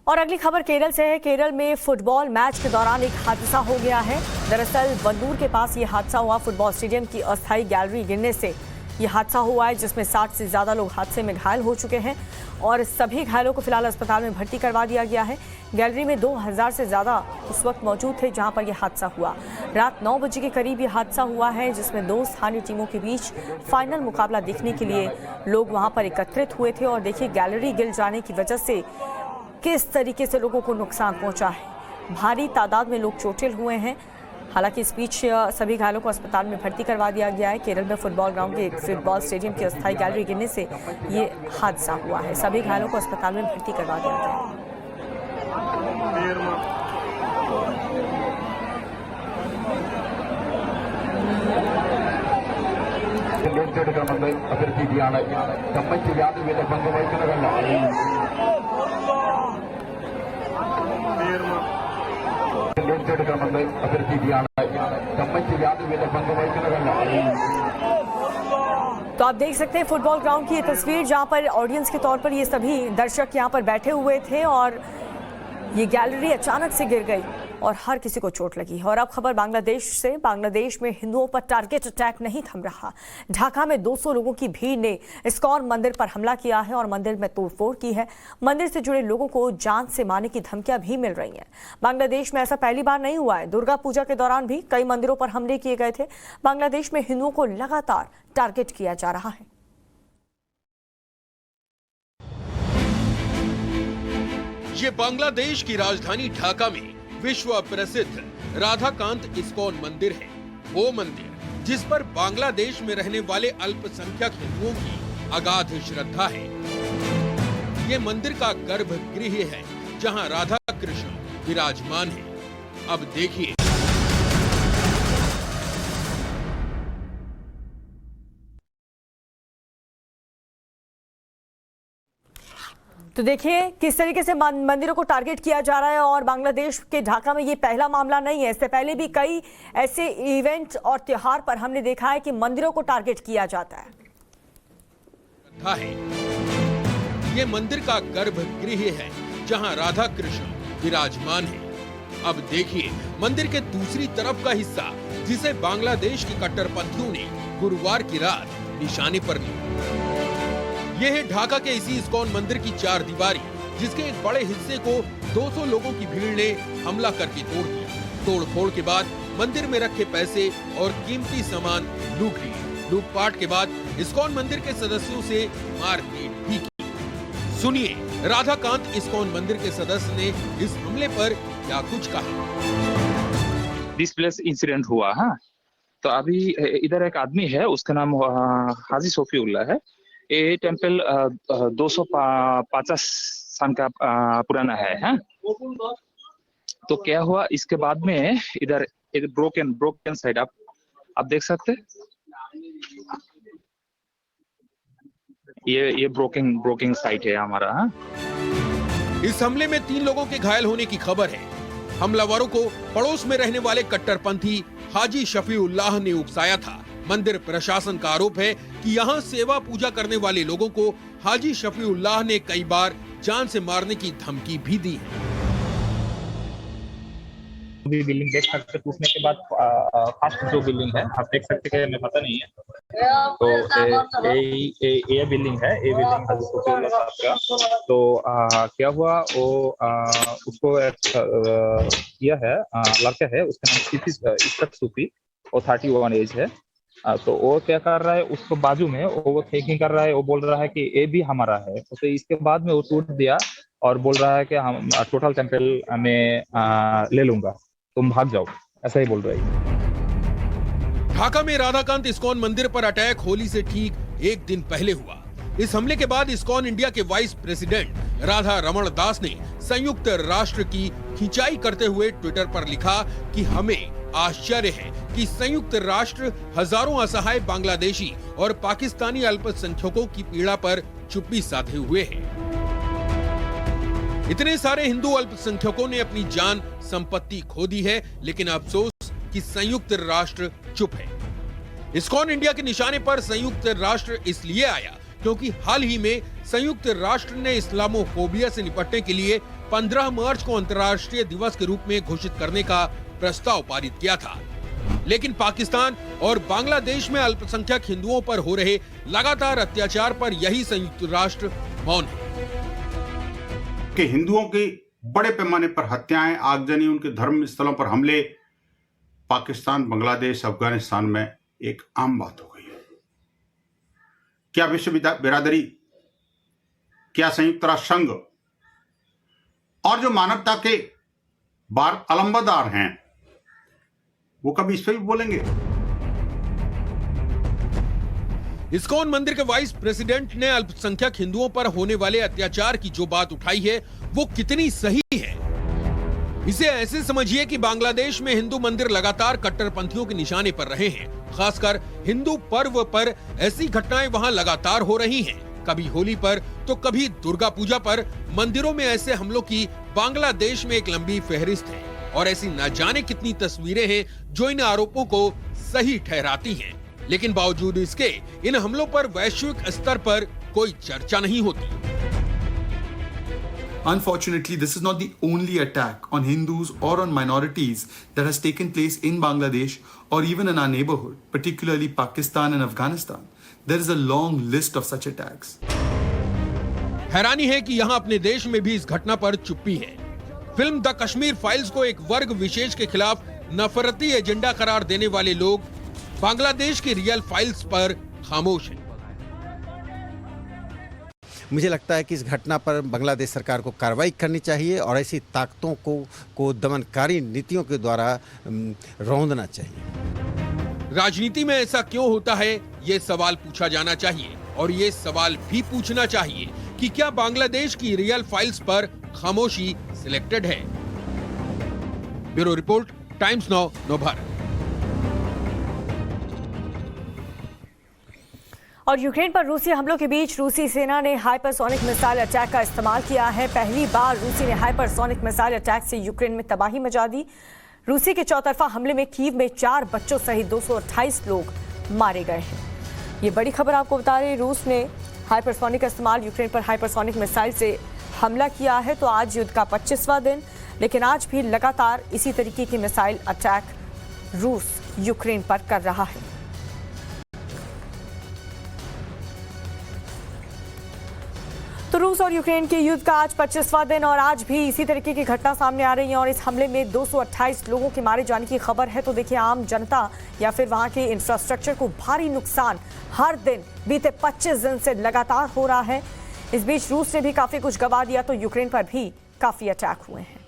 और अगली खबर केरल से है। केरल में फुटबॉल मैच के दौरान एक हादसा हो गया है। दरअसल वंदूर के पास ये हादसा हुआ। फुटबॉल स्टेडियम की अस्थायी गैलरी गिरने से ये हादसा हुआ है, जिसमें 60 से ज्यादा लोग हादसे में घायल हो चुके हैं और सभी घायलों को फिलहाल अस्पताल में भर्ती करवा दिया गया है। गैलरी में 2000 से ज्यादा उस वक्त मौजूद थे जहां पर यह हादसा हुआ। रात 9 बजे के करीब यह हादसा हुआ है, जिसमें दो स्थानीय टीमों के बीच फाइनल मुकाबला देखने के लिए लोग वहां पर एकत्रित हुए थे। और देखिए, गैलरी गिर जाने की वजह से किस तरीके से लोगों को नुकसान पहुंचा है। भारी तादाद में लोग चोटिल हुए हैं। हालांकि इस बीच सभी घायलों को अस्पताल में भर्ती करवा दिया गया है। केरल में फुटबॉल ग्राउंड के फुटबॉल स्टेडियम की अस्थायी गैलरी गिरने से ये हादसा हुआ है। सभी घायलों को अस्पताल में भर्ती करवा दिया गया है। तो आप देख सकते हैं फुटबॉल ग्राउंड की ये तस्वीर, जहां पर ऑडियंस के तौर पर ये सभी दर्शक यहां पर बैठे हुए थे और ये गैलरी अचानक से गिर गई और हर किसी को चोट लगी। और अब खबर बांग्लादेश से। बांग्लादेश में हिंदुओं पर टारगेट अटैक नहीं थम रहा। ढाका में 200 लोगों की भीड़ ने इस्कॉन मंदिर पर हमला किया है और मंदिर में तोड़फोड़ की है। मंदिर से जुड़े लोगों को जान से मारने की धमकियां भी मिल रही हैं। बांग्लादेश में ऐसा पहली बार नहीं हुआ है। दुर्गा पूजा के दौरान भी कई मंदिरों पर हमले किए गए थे। बांग्लादेश में हिंदुओं को लगातार टारगेट किया जा रहा है। ये बांग्लादेश की राजधानी ढाका में विश्व प्रसिद्ध राधाकांत इस्कॉन मंदिर है। वो मंदिर जिस पर बांग्लादेश में रहने वाले अल्पसंख्यक हिंदुओं की अगाध श्रद्धा है। ये मंदिर का गर्भगृह है, जहां राधा कृष्ण विराजमान है। अब देखिए, तो देखिए किस तरीके से मंदिरों को टारगेट किया जा रहा है। और बांग्लादेश के ढाका में ये पहला मामला नहीं है। इससे पहले भी कई ऐसे इवेंट और त्योहार पर हमने देखा है कि मंदिरों को टारगेट किया जाता है। ये मंदिर का गर्भगृह है, जहां राधा कृष्ण विराजमान है। अब देखिए मंदिर के दूसरी तरफ का हिस्सा, जिसे बांग्लादेश के कट्टरपंथियों ने गुरुवार की रात निशाने पर लिया। यह है ढाका के इसी इस्कॉन मंदिर की चार दीवारी, जिसके एक बड़े हिस्से को 200 लोगों की भीड़ ने हमला करके तोड़ दिया। तोड़फोड़ के बाद मंदिर में रखे पैसे और कीमती सामान लूट लिए। लूटपाट के बाद इस्कॉन मंदिर के सदस्यों से मारपीट भी की। सुनिए राधाकांत इस्कॉन मंदिर के सदस्य ने इस हमले पर क्या कुछ कहा। डिस्प्लेस इंसिडेंट हुआ। हाँ, तो अभी इधर एक आदमी है, उसका नाम हाजी सोफीउल्लाह है। ये टेम्पल 250 साल का पुराना है। हाँ? तो क्या हुआ इसके बाद में, इधर एक ब्रोकन साइड आप देख सकते हैं। ये ब्रोकन साइड है हमारा। हाँ? इस हमले में 3 लोगों के घायल होने की खबर है। हमलावरों को पड़ोस में रहने वाले कट्टरपंथी हाजी शफीउल्लाह ने उकसाया था। मंदिर प्रशासन का आरोप है कि यहाँ सेवा पूजा करने वाले लोगों को हाजी शफीउल्लाह ने कई बार जान से मारने की धमकी भी दी है। बिल्डिंग देख सकते, पूछने के बाद फर्स्ट जो बिल्डिंग है आप देख सकते हैं, हमें पता नहीं है। तो ये बिल्डिंग है, ये बिल्डिंग हाजी सोफीउल्लाह साहब का। तो क्या हुआ, वो उसको किया है, लड़का है, उसका नाम इस्कत सूफी, वो 31 एज है। तो वो क्या कर रहा है, उसको बाजू में वो थेकिंग कर रहा है। वो बोल रहा है कि ये भी हमारा है। तो इसके बाद में वो टूट दिया और बोल रहा है कि हम टोटल टेम्पल में ले लूंगा, तुम भाग जाओ, ऐसा ही बोल रहा है। ढाका में राधाकांत इस्कॉन मंदिर पर अटैक होली से ठीक एक दिन पहले हुआ। इस हमले के बाद इस्कॉन इंडिया के वाइस प्रेसिडेंट राधा रमण दास ने संयुक्त राष्ट्र की खिंचाई करते हुए ट्विटर पर लिखा कि हमें आश्चर्य है कि संयुक्त राष्ट्र हजारों असहाय बांग्लादेशी और पाकिस्तानी अल्पसंख्यकों की पीड़ा पर चुप्पी साधे हुए है। इतने सारे हिंदू अल्पसंख्यकों ने अपनी जान संपत्ति खो दी है, लेकिन अफसोस कि संयुक्त राष्ट्र चुप है। इस्कॉन इंडिया के निशाने पर संयुक्त राष्ट्र इसलिए आया क्योंकि हाल ही में संयुक्त राष्ट्र ने इस्लामोफोबिया से निपटने के लिए 15 मार्च को अंतर्राष्ट्रीय दिवस के रूप में घोषित करने का प्रस्ताव पारित किया था। लेकिन पाकिस्तान और बांग्लादेश में अल्पसंख्यक हिंदुओं पर हो रहे लगातार अत्याचार पर यही संयुक्त राष्ट्र मौन है कि हिंदुओं की बड़े पैमाने पर हत्याएं, आगजनी, उनके धर्म स्थलों पर हमले पाकिस्तान, बांग्लादेश, अफगानिस्तान में एक आम बात हो गई है। क्या विश्व बिरादरी, क्या संयुक्त राष्ट्र संघ और जो मानवता के बार अलंबरदार हैं वो कभी इस पर भी बोलेंगे? इस्कॉन मंदिर के वाइस प्रेसिडेंट ने अल्पसंख्यक हिंदुओं पर होने वाले अत्याचार की जो बात उठाई है वो कितनी सही है। इसे ऐसे समझिए कि बांग्लादेश में हिंदू मंदिर लगातार कट्टरपंथियों के निशाने पर रहे हैं। खासकर हिंदू पर्व पर ऐसी घटनाएं वहां लगातार हो रही हैं। कभी होली पर तो कभी दुर्गा पूजा पर मंदिरों में ऐसे हमलों की बांग्लादेश में एक लंबी फहरिस्त है और ऐसी न जाने कितनी तस्वीरें हैं जो इन आरोपों को सही ठहराती हैं। लेकिन बावजूद इसके इन हमलों पर वैश्विक स्तर पर कोई चर्चा नहीं होती। Unfortunately, this is not the only attack on Hindus or on minorities that has taken place in Bangladesh or even in our neighborhood, particularly Pakistan and Afghanistan. There is a long list of such attacks. हैरानी है कि यहाँ अपने देश में भी इस घटना पर चुप्पी है। फिल्म द कश्मीर फाइल्स को एक वर्ग विशेष के खिलाफ नफरती एजेंडा करार देने वाले लोग बांग्लादेश की रियल फाइल्स पर खामोश हैं। मुझे लगता है कि इस घटना पर बांग्लादेश सरकार को कार्रवाई करनी चाहिए और ऐसी ताकतों को दमनकारी नीतियों के द्वारा रौंदना चाहिए। राजनीति में ऐसा क्यों होता है, ये सवाल पूछा जाना चाहिए और ये सवाल भी पूछना चाहिए कि क्या बांग्लादेश की रियल फाइल्स पर खामोशी सिलेक्टेड है। Bureau report, times now, Navbharat. और यूक्रेन पर रूसी हमलों के बीच रूसी सेना ने हाइपरसोनिक मिसाइल अटैक का इस्तेमाल किया है। पहली बार रूसी ने हाइपरसोनिक मिसाइल अटैक से यूक्रेन में तबाही मचा दी। रूसी के चौतरफा हमले में कीव में 4 बच्चों सहित 228 लोग मारे गए हैं। ये बड़ी खबर आपको बता रहे, रूस ने हाइपरसोनिक का इस्तेमाल यूक्रेन पर हाइपरसोनिक मिसाइल से हमला किया है। तो आज युद्ध का 25वां दिन, लेकिन आज भी लगातार इसी तरीके की मिसाइल अटैक रूस यूक्रेन पर कर रहा है। तो रूस और यूक्रेन के युद्ध का आज 25वां दिन और आज भी इसी तरीके की घटना सामने आ रही है और इस हमले में 228 लोगों के मारे जाने की खबर है। तो देखिए, आम जनता या फिर वहां के इंफ्रास्ट्रक्चर को भारी नुकसान हर दिन बीते 25 दिन से लगातार हो रहा है। इस बीच रूस ने भी काफी कुछ गंवा दिया, तो यूक्रेन पर भी काफी अटैक हुए हैं।